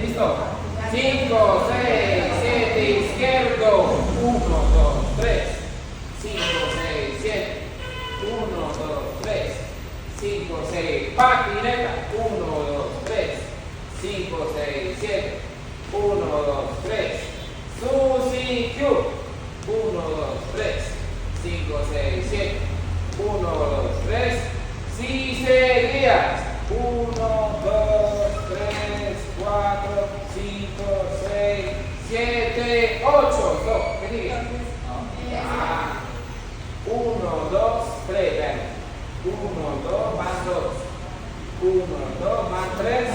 ¿Listo? 5, 6, 7, izquierdo. 1, 2, 3. 5, 6, 7. 1, 2, 3. 5, 6. Patineta. 1, 2, 3. 5, 6, 7. 1, 2, 3. Sushi Q. 1, 2, 3. 5, 6, 7. 1, 2, 3. Si seguías. 1, 2, 3, 4, 5, 6, 7, 8. ¿Qué sigue? 1, 2, 3. 1, 2, van 2. 1, 2, van 3.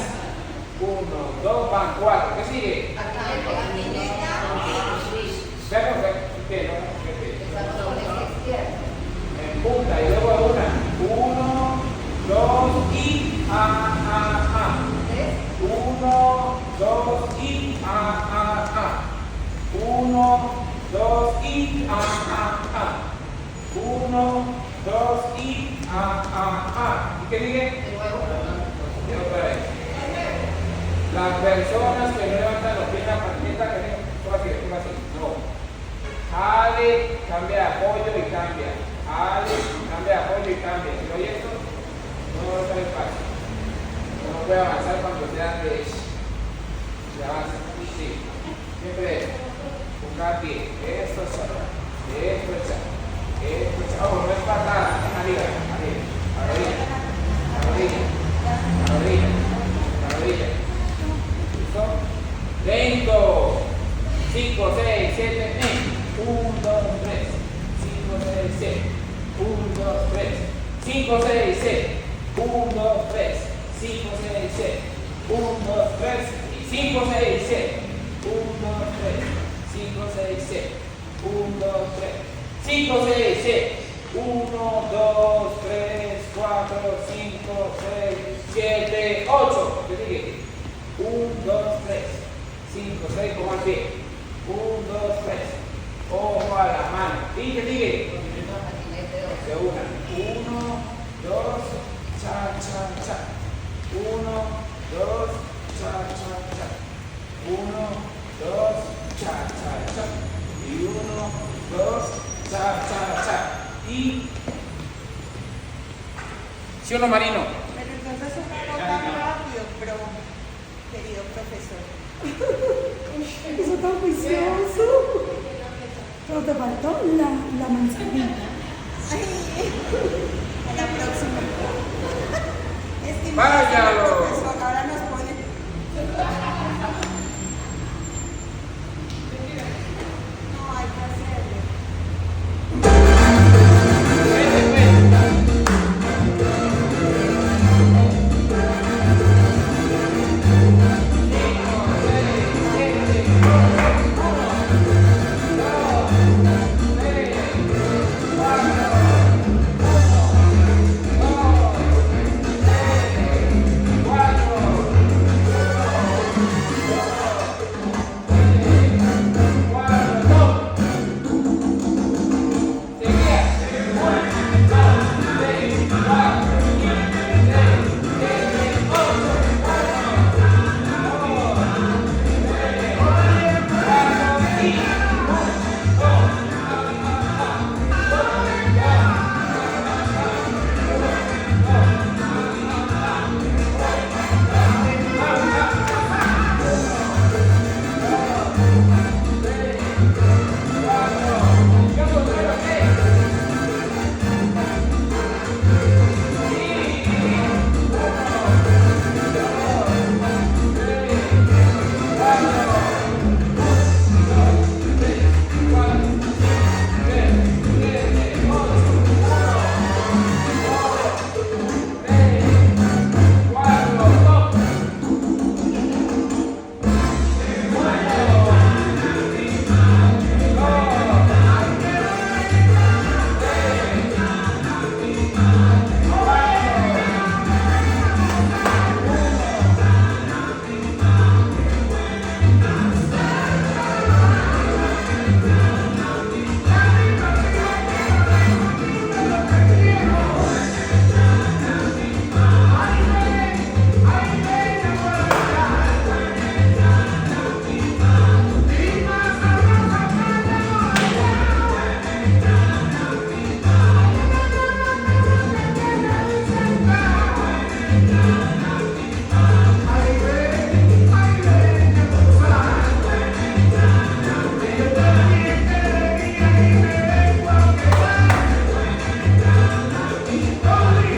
1, 2, van 4. ¿Qué sigue? En punta y luego una. 1, 2 y A. 1, 2 y A. 1, 2 y A. 1, 2 y A. ¿Y qué sigue? Otra vez. Las personas que no levantan los pies en la patineta, que tengo así. No. Ale, cambia de apoyo y cambia. Ale, cambia de apoyo y cambia. Si no hay esto, no va a ser fácil. No puede avanzar cuando sea de se avanza. Sí. Siempre buscar pie. Esto es esto es no es patada. Es arriba. La rodilla. ¿Listo? Lento. 5, 6, 7, 1, 2, 3. 5, 6, 7. 1, 2, 3. 5, 6, 7. 1, 2, 3. 5, 6, 7. 1, 2, 3. 5, 6, 7. 1, 2, 3. 5, 6, 7. 1, 2, 3. 5, 6, 7. 1, 2, 3, 4, 5, 6, 7, 8. ¿Qué sigue? 1, 2, 3. 5, 6, como al pie. 1, 2, 3. Ojo a la mano. ¿Y qué sigue? De una. 1, 2, cha. 1, 2, cha. 1, 2, cha. Y 1, 2, cha. Y. ¿Sí o no, Marino? Pero entonces uno no tan rápido, pero querido profesor. Eso está juicioso. Pero te faltó la manzanita. A la próxima. Váyalo.